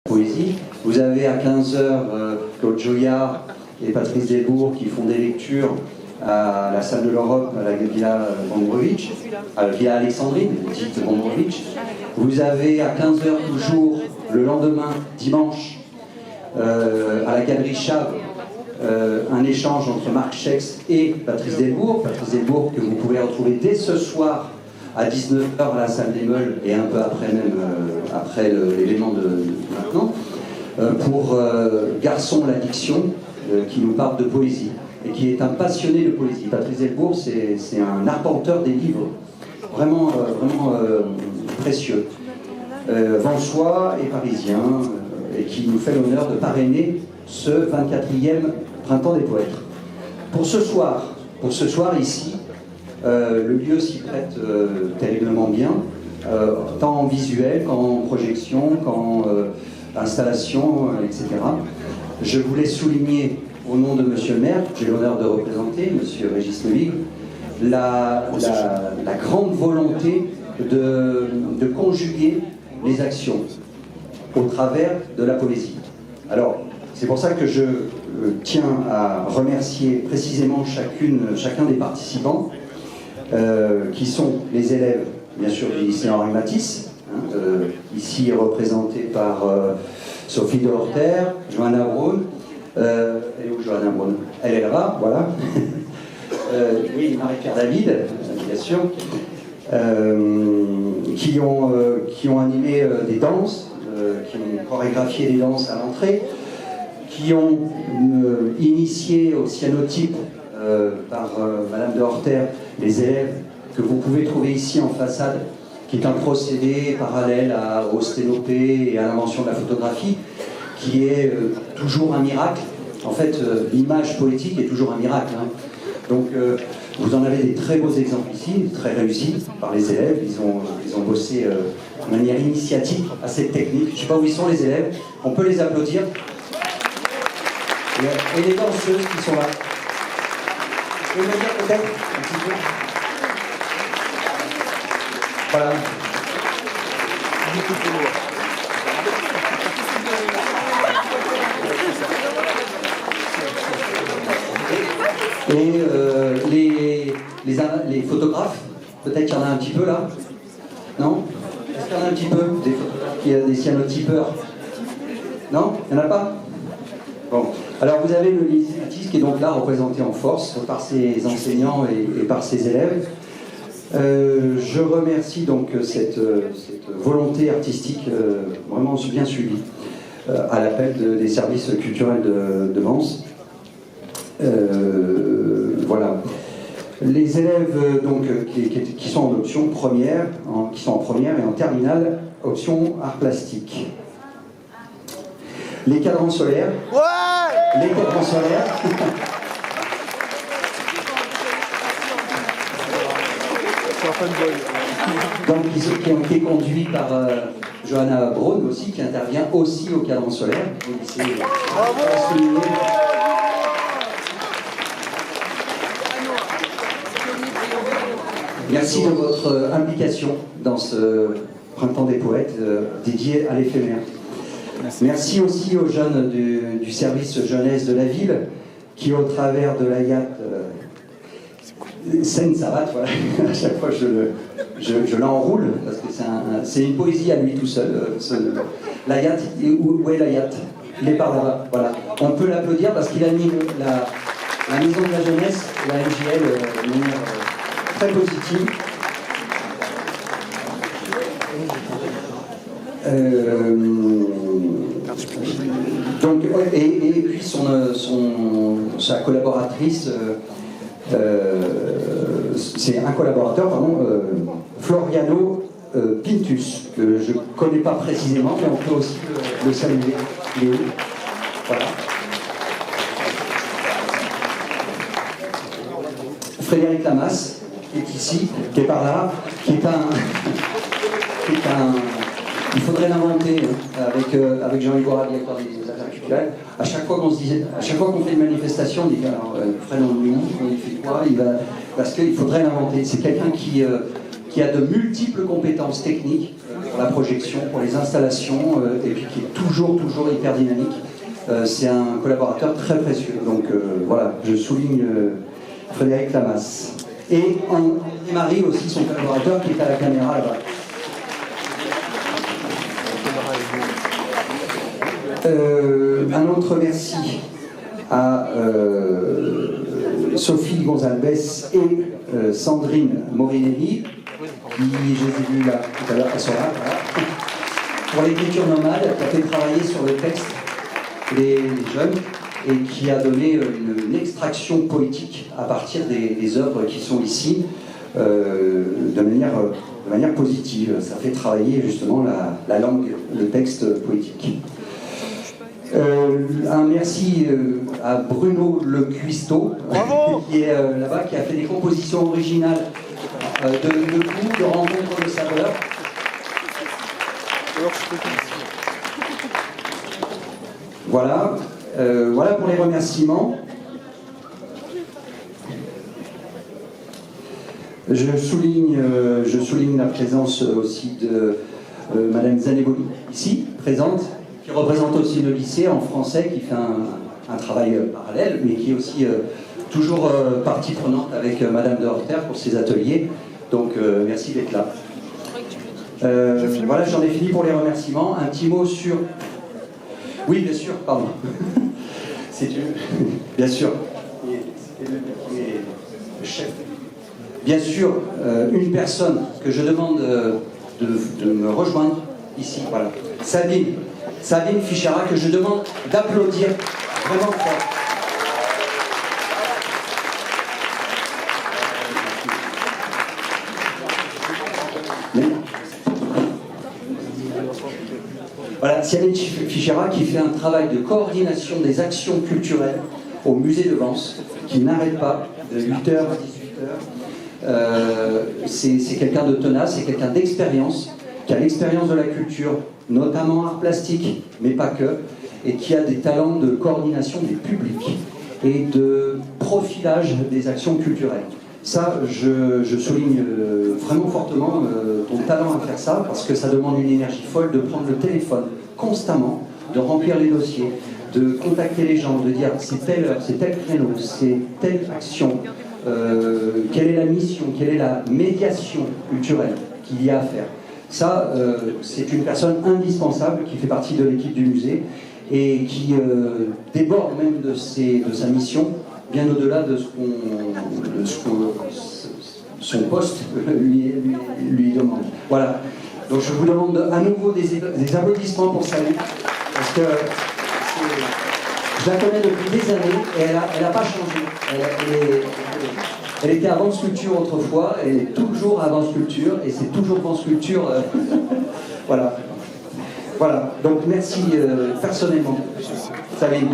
Poésie. Vous avez à 15h Claude Joyard et Patrice Delbourg qui font des lectures à la salle de l'Europe, à la Villa Gombrowicz, à la Villa Alexandrine, dite Gombrowicz. Vous avez à 15h toujours, le lendemain, dimanche, à la Galerie Chave, un échange entre Marc Schex et Patrice Delbourg. Patrice Delbourg que vous pouvez retrouver dès ce soir à 19h à la salle des Meules et un peu après même, après l'événement de maintenant, pour Garçon l'addiction, qui nous parle de poésie et qui est un passionné de poésie. Patrice Delbourg, c'est un arpenteur des livres, vraiment précieux, Vansois et parisien, et qui nous fait l'honneur de parrainer ce 24e Printemps des Poètes. Pour ce soir ici, le lieu s'y prête terriblement bien, tant en visuel qu'en projection, qu'en installation, etc. Je voulais souligner, au nom de Monsieur le maire, que j'ai l'honneur de représenter, Monsieur Régis Levigre, la grande volonté de conjuguer les actions au travers de la poésie. Alors, c'est pour ça que je tiens à remercier précisément chacun des participants, qui sont les élèves, bien sûr, du lycée Henri Matisse, ici représentés par Sophie Delorter, Johanna Braun. Elle est où Johanna Braun? Elle est là-bas, voilà. Oui, Marie-Pierre David, bien sûr, qui ont animé des danses, qui ont chorégraphié des danses à l'entrée, qui ont initié au cyanotype par Madame de Horter, les élèves que vous pouvez trouver ici en façade, qui est un procédé parallèle au sténopé et à l'invention de la photographie, qui est toujours un miracle. En fait, l'image poétique est toujours un miracle. Hein. Donc, vous en avez des très beaux exemples ici, très réussis par les élèves. Ils ont bossé de manière initiatique à cette technique. Je ne sais pas où ils sont les élèves, on peut les applaudir. Et les danseuses qui sont là. Vous pouvez me dire peut-être un petit peu. Voilà. Et les photographes, peut-être qu'il y en a un petit peu là. Non? Est-ce qu'il y en a un petit peu? Des photographes, des cyanotypeurs? Non? Il n'y en a pas? Bon. Alors vous avez le lycée Matisse qui est donc là représenté en force par ses enseignants et par ses élèves. Je remercie donc cette volonté artistique vraiment bien suivie à l'appel des services culturels de Vence. Voilà. Les élèves donc, qui sont en option première, qui sont en première et en terminale, option art plastique. Les cadrans solaires. Ouais. Les cadrans solaires. Donc, qui ont été conduits par Johanna Braun aussi, qui intervient aussi au cadran solaire. Merci de votre implication dans ce Printemps des Poètes dédié à l'éphémère. Merci aussi aux jeunes du service jeunesse de la ville qui, au travers de l'AYAT, Seine Savate, voilà, à chaque fois je l'enroule parce que c'est une poésie à lui tout seul. L'AYAT, où est l'AYAT? Il est par là-bas, voilà. On peut l'applaudir parce qu'il anime la maison de la jeunesse, la MJL, de manière très positive. Donc, et puis sa collaboratrice, c'est un collaborateur, pardon, Floriano Pintus, que je ne connais pas précisément, mais on peut aussi le saluer. Il est où? Voilà. Frédéric Lamas, qui est ici, qui est par là, qui est un il faudrait l'inventer avec Jean-Yves Boira, directeur des affaires culturelles. À chaque fois qu'on fait une manifestation, on dit alors Fred il fait quoi? Parce qu'il faudrait l'inventer. C'est quelqu'un qui a de multiples compétences techniques, pour la projection, pour les installations, et puis qui est toujours hyper dynamique. C'est un collaborateur très précieux. Donc voilà, je souligne Frédéric Lamas. Et Marie aussi, son collaborateur, qui est à la caméra là-bas. Un autre merci à Sophie Gonzalez et Sandrine Morinelli, qui, je les ai vus là tout à l'heure, elles sont là, voilà, pour l'écriture nomade, qui a fait travailler sur le texte les jeunes et qui a donné une extraction poétique à partir des œuvres qui sont ici de manière positive. Ça fait travailler justement la langue, le texte poétique. Un merci à Bruno Le Cuisto, qui est là-bas, qui a fait des compositions originales de goût, de rencontre de saveurs. Voilà, voilà pour les remerciements. Je souligne la présence aussi de Madame Zaneboli, ici, présente, qui représente aussi le lycée en français, qui fait un travail parallèle, mais qui est aussi toujours partie prenante avec Madame de Horter pour ses ateliers. Donc merci d'être là. Voilà, j'en ai fini pour les remerciements. Un petit mot sur... Oui, bien sûr, pardon. C'est bien sûr. Le chef. Bien sûr, une personne que je demande de me rejoindre ici, voilà. Sabine Fichera, que je demande d'applaudir vraiment fort. Voilà, Sabine Fichera qui fait un travail de coordination des actions culturelles au musée de Vence, qui n'arrête pas de 8h à 18h. C'est quelqu'un de tenace, c'est quelqu'un d'expérience, qui a l'expérience de la culture, notamment art plastique, mais pas que, et qui a des talents de coordination des publics et de profilage des actions culturelles. Ça, je souligne vraiment fortement ton talent à faire ça, parce que ça demande une énergie folle de prendre le téléphone constamment, de remplir les dossiers, de contacter les gens, de dire c'est telle heure, c'est tel créneau, c'est telle action, quelle est la mission, quelle est la médiation culturelle qu'il y a à faire. Ça, c'est une personne indispensable qui fait partie de l'équipe du musée et qui déborde même de sa mission, bien au-delà de ce que son poste lui demande. Voilà. Donc je vous demande à nouveau des applaudissements pour Sabine, parce que je la connais depuis des années et elle n'a pas changé. Elle était avant sculpture autrefois, elle est toujours avant sculpture et c'est toujours avant sculpture. Voilà. Voilà. Donc merci personnellement, Sabine.